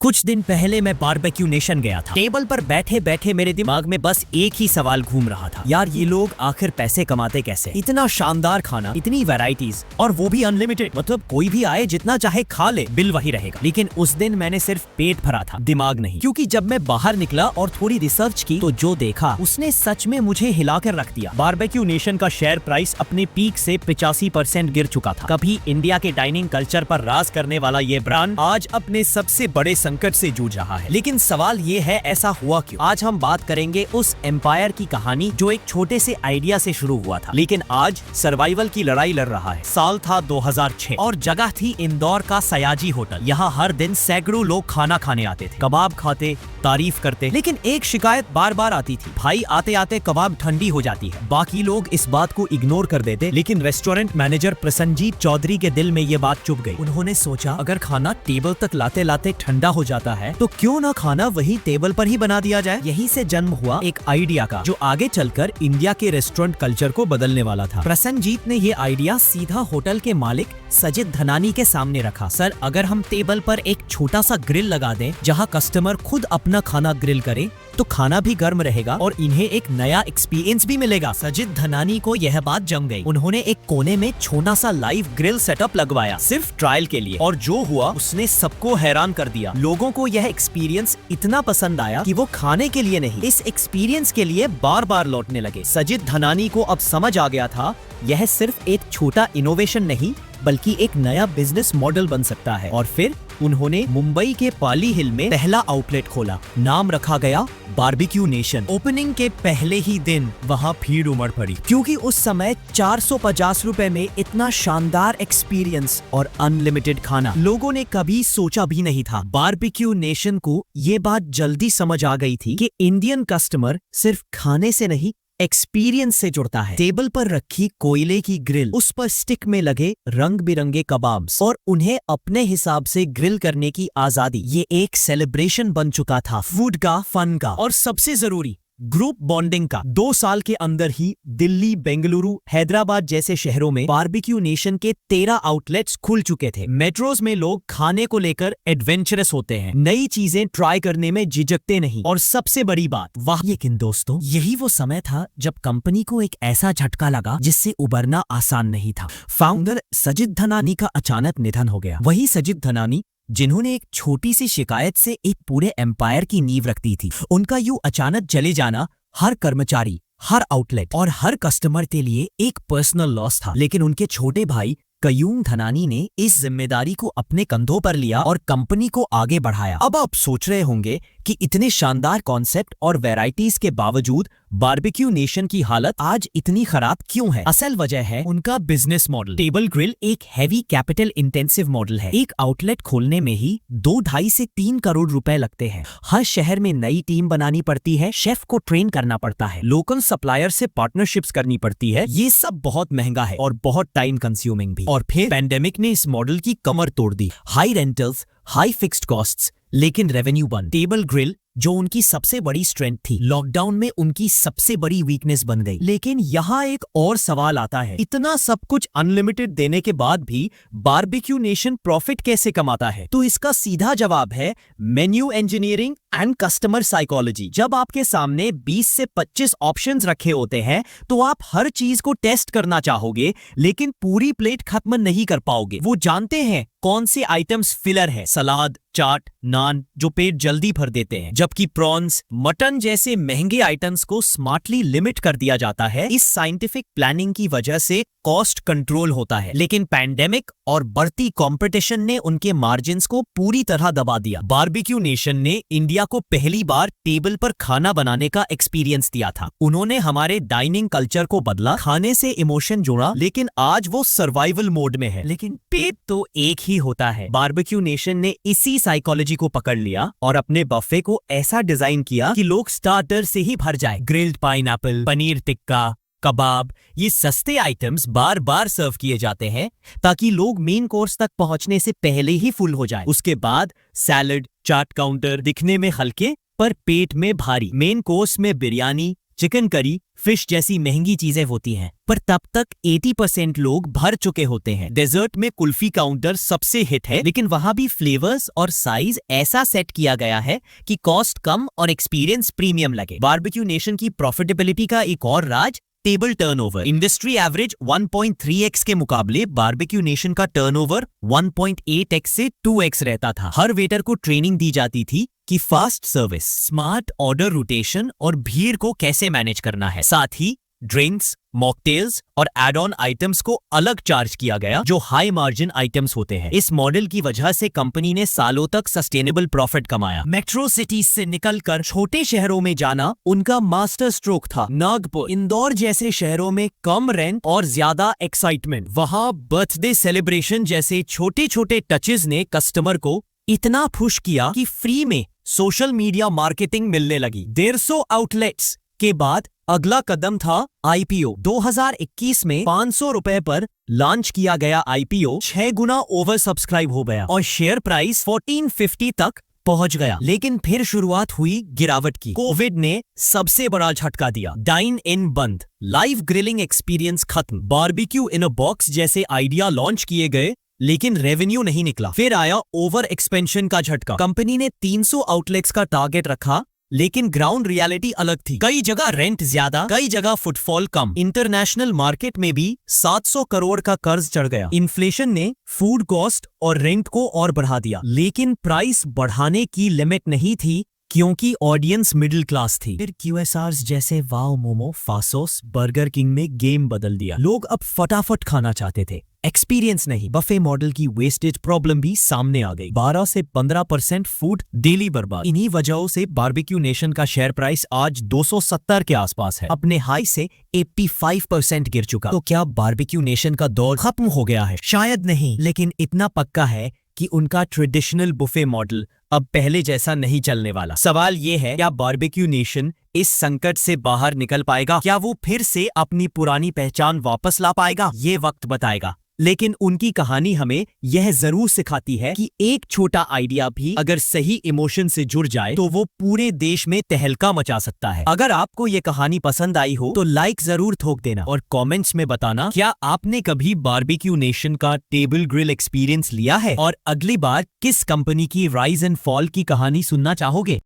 कुछ दिन पहले मैं बारबेक्यू नेशन गया था। टेबल पर बैठे बैठे मेरे दिमाग में बस एक ही सवाल घूम रहा था, यार ये लोग आखिर पैसे कमाते कैसे? इतना शानदार खाना, इतनी वैरायटीज, और वो भी अनलिमिटेड। मतलब कोई भी आए जितना चाहे खा ले, बिल वही रहेगा। लेकिन उस दिन मैंने सिर्फ पेट भरा था, दिमाग नहीं। क्योंकि जब मैं बाहर निकला और थोड़ी रिसर्च की तो जो देखा उसने सच में मुझे हिलाकर रख दिया। बारबेक्यू नेशन का शेयर प्राइस अपने पीक से 85% गिर चुका था। कभी इंडिया के डाइनिंग कल्चर पर राज करने वाला ये ब्रांड आज अपने सबसे बड़े संकट से जूझ रहा है। लेकिन सवाल ये है, ऐसा हुआ क्यों? आज हम बात करेंगे उस एम्पायर की कहानी जो एक छोटे से आइडिया से शुरू हुआ था, लेकिन आज सर्वाइवल की लड़ाई लड़ रहा है। साल था 2006 और जगह थी इंदौर का सयाजी होटल। यहाँ हर दिन सैकड़ों लोग खाना खाने आते थे, कबाब खाते, तारीफ करते। लेकिन एक शिकायत बार बार आती थी, भाई आते आते कबाब ठंडी हो जाती है। बाकी लोग इस बात को इग्नोर कर देते, लेकिन रेस्टोरेंट मैनेजर प्रसन्नजीत चौधरी के दिल में ये बात चुभ गई। उन्होंने सोचा, अगर खाना टेबल तक लाते लाते ठंडा हो जाता है तो क्यों ना खाना वही टेबल पर ही बना दिया जाए। यहीं से जन्म हुआ एक आइडिया का, जो आगे चलकर इंडिया के रेस्टोरेंट कल्चर को बदलने वाला था। प्रसन्नजीत ने ये आइडिया सीधा होटल के मालिक सजिद धनानी के सामने रखा। सर, अगर हम टेबल पर एक छोटा सा ग्रिल लगा दें जहां कस्टमर खुद अपना खाना ग्रिल करे, तो खाना भी गर्म रहेगा और इन्हें एक नया एक्सपीरियंस भी मिलेगा। सजिद धनानी को यह बात जम गई। उन्होंने एक कोने में छोटा सा लाइव ग्रिल सेटअप लगवाया, सिर्फ ट्रायल के लिए, और जो हुआ उसने सबको हैरान कर दिया। लोगों को यह एक्सपीरियंस इतना पसंद आया कि वो खाने के लिए नहीं, इस एक्सपीरियंस के लिए बार बार लौटने लगे। सजिद धनानी को अब समझ आ गया था, यह सिर्फ एक छोटा इनोवेशन नहीं बल्कि एक नया बिजनेस मॉडल बन सकता है। और फिर उन्होंने मुंबई के पाली हिल में पहला आउटलेट खोला। नाम रखा गया बारबेक्यू नेशन। ओपनिंग के पहले ही दिन वहाँ भीड़ उमड़ पड़ी, क्योंकि उस समय 450 रुपए में इतना शानदार एक्सपीरियंस और अनलिमिटेड खाना लोगों ने कभी सोचा भी नहीं था। बारबेक्यू नेशन को ये बात जल्दी समझ आ गई थी कि इंडियन कस्टमर सिर्फ खाने से नहीं, एक्सपीरियंस से जुड़ता है। टेबल पर रखी कोयले की ग्रिल, उस पर स्टिक में लगे रंग बिरंगे कबाब्स और उन्हें अपने हिसाब से ग्रिल करने की आजादी, ये एक सेलिब्रेशन बन चुका था, फूड का, फन का और सबसे जरूरी ग्रुप बॉन्डिंग का। 2 साल के अंदर ही दिल्ली, बेंगलुरु, हैदराबाद जैसे शहरों में बारबेक्यू नेशन के 13 आउटलेट्स खुल चुके थे। मेट्रोज में लोग खाने को लेकर एडवेंचरस होते हैं, नई चीजें ट्राई करने में झिझकते नहीं। और सबसे बड़ी बात, वाह! लेकिन दोस्तों, यही वो समय था जब कंपनी को एक ऐसा झटका लगा जिससे उबरना आसान नहीं था। फाउंडर सजिद धनानी का अचानक निधन हो गया। वही सजिद धनानी जिन्होंने एक छोटी सी शिकायत से एक पूरे एम्पायर की नींव रख दी थी। उनका यूं अचानक चले जाना हर कर्मचारी, हर आउटलेट और हर कस्टमर के लिए एक पर्सनल लॉस था। लेकिन उनके छोटे भाई कयूम धनानी ने इस जिम्मेदारी को अपने कंधों पर लिया और कंपनी को आगे बढ़ाया। अब आप सोच रहे होंगे कि इतने शानदार कॉन्सेप्ट और वैरायटीज के बावजूद बारबेक्यू नेशन की हालत आज इतनी खराब क्यों है? असल वजह है उनका बिजनेस मॉडल। टेबल ग्रिल एक हैवी कैपिटल इंटेंसिव मॉडल है। एक आउटलेट खोलने में ही 2-2.5 से 3 करोड़ रुपए लगते हैं। हर शहर में नई टीम बनानी पड़ती है, शेफ को ट्रेन करना पड़ता है, लोकल सप्लायर से पार्टनरशिप्स करनी पड़ती है। ये सब बहुत महंगा है और बहुत टाइम कंज्यूमिंग भी। और फिर पैंडेमिक ने इस मॉडल की कमर तोड़ दी। High rentals, high fixed costs, लेकिन रेवेन्यू बंद। टेबल ग्रिल जो उनकी सबसे बड़ी स्ट्रेंथ थी, लॉकडाउन में उनकी सबसे बड़ी वीकनेस बन गई। लेकिन यहाँ एक और सवाल आता है, इतना सब कुछ अनलिमिटेड देने के बाद भी बारबेक्यू नेशन प्रॉफिट कैसे कमाता है? तो इसका सीधा जवाब है menu engineering and customer psychology. जब आपके सामने 20 से 25 ऑप्शंस रखे होते हैं तो आप हर चीज को टेस्ट करना चाहोगे, लेकिन पूरी प्लेट खत्म नहीं कर पाओगे। वो जानते हैं कौन से आइटम्स फिलर है, सलाद, चाट, नान, जो पेट जल्दी भर देते हैं, जबकि प्रॉन्स, मटन जैसे महंगे आइटम्स को स्मार्टली लिमिट कर दिया जाता है। इस साइंटिफिक प्लानिंग की वजह से कॉस्ट कंट्रोल होता है। लेकिन पैंडेमिक और बढ़ती कंपटीशन ने उनके मार्जिन्स को पूरी तरह दबा दिया। बारबेक्यू नेशन ने इंडिया को पहली बार टेबल पर खाना बनाने का एक्सपीरियंस दिया था। उन्होंने हमारे डाइनिंग कल्चर को बदला, खाने से इमोशन जोड़ा, लेकिन आज वो सर्वाइवल मोड में है। लेकिन पेट तो एक ही होता है। बारबेक्यू नेशन ने इसी साइकोलॉजी को पकड़ लिया और अपने बफे को ऐसा डिजाइन किया कि लोग स्टार्टर से ही भर जाए। ग्रिल्ड पाइनएप्पल, पनीर टिक्का, कबाब, ये सस्ते आइटम्स बार बार सर्व किए जाते हैं ताकि लोग मेन कोर्स तक पहुंचने से पहले ही फुल हो जाए। उसके बाद सैलड, चाट काउंटर, दिखने में हल्के पर पेट में भारी। मेन कोर्स में बिरयानी, चिकन करी, फिश जैसी महंगी चीजें होती हैं, पर तब तक 80% लोग भर चुके होते हैं। डेजर्ट में कुल्फी काउंटर सबसे हिट है, लेकिन वहां भी फ्लेवर्स और साइज ऐसा सेट किया गया है कि कॉस्ट कम और एक्सपीरियंस प्रीमियम लगे। बारबेक्यू नेशन की प्रॉफिटेबिलिटी का एक और राज table turnover. Industry average 1.3x के मुकाबले बारबेक्यू नेशन का टर्नओवर 1.8x से 2x रहता था। हर वेटर को ट्रेनिंग दी जाती थी कि fast service, smart order rotation और भीड़ को कैसे मैनेज करना है। साथ ही ड्रिंक्स, मॉकटेल्स और एड ऑन आइटम्स को अलग चार्ज किया गया, जो हाई मार्जिन आइटम्स होते हैं। इस मॉडल की वजह से कंपनी ने सालों तक सस्टेनेबल प्रॉफिट कमाया। मेट्रो सिटीज से निकलकर छोटे शहरों में जाना उनका मास्टर स्ट्रोक था। नागपुर, इंदौर जैसे शहरों में कम रेंट और ज्यादा एक्साइटमेंट। वहां बर्थडे सेलिब्रेशन जैसे छोटे छोटे टचेस ने कस्टमर को इतना खुश किया कि फ्री में सोशल मीडिया मार्केटिंग मिलने लगी। 150 आउटलेट्स के बाद अगला कदम था आईपीओ। 2021 में 500 रुपए पर लॉन्च किया गया आईपीओ 6 गुना ओवर सब्सक्राइब हो गया और शेयर प्राइस 1450 तक पहुंच गया। लेकिन फिर शुरुआत हुई गिरावट की। कोविड ने सबसे बड़ा झटका दिया। डाइन इन बंद, लाइव ग्रिलिंग एक्सपीरियंस खत्म। बारबेक्यू इन अ बॉक्स जैसे आइडिया लॉन्च किए गए, लेकिन रेवेन्यू नहीं निकला। फिर आया ओवर एक्सपेंशन का झटका। कंपनी ने 300 आउटलेट्स का टारगेट रखा, लेकिन ग्राउंड रियलिटी अलग थी। कई जगह रेंट ज्यादा, कई जगह फुटफॉल कम। इंटरनेशनल मार्केट में भी 700 करोड़ का कर्ज चढ़ गया। इन्फ्लेशन ने फूड कॉस्ट और रेंट को और बढ़ा दिया, लेकिन प्राइस बढ़ाने की लिमिट नहीं थी, क्योंकि ऑडियंस मिडिल क्लास थी। फिर QSRs जैसे wow momo, Faasos, burger king में गेम बदल दिया। लोग अब फटाफट खाना चाहते थे, एक्सपीरियंस नहीं। बफे मॉडल की वेस्टेज प्रॉब्लम भी सामने आ गई। 12 से 15% फूड डेली बर्बाद। इन्हीं वजहों से बारबेक्यू नेशन का शेयर प्राइस आज 270 के आसपास है, अपने हाई से 85% गिर चुका। तो क्या बारबेक्यू नेशन का दौर खत्म हो गया है? शायद नहीं, लेकिन इतना पक्का है कि उनका ट्रेडिशनल बुफे मॉडल अब पहले जैसा नहीं चलने वाला। सवाल ये है, क्या बारबेक्यू नेशन इस संकट से बाहर निकल पाएगा? क्या वो फिर से अपनी पुरानी पहचान वापस ला पाएगा? ये वक्त बताएगा। लेकिन उनकी कहानी हमें यह जरूर सिखाती है कि एक छोटा आइडिया भी अगर सही इमोशन से जुड़ जाए तो वो पूरे देश में तहलका मचा सकता है। अगर आपको ये कहानी पसंद आई हो तो लाइक जरूर ठोक देना और कमेंट्स में बताना, क्या आपने कभी बारबेक्यू नेशन का टेबल ग्रिल एक्सपीरियंस लिया है और अगली बार किस कंपनी की राइज एंड फॉल की कहानी सुनना चाहोगे।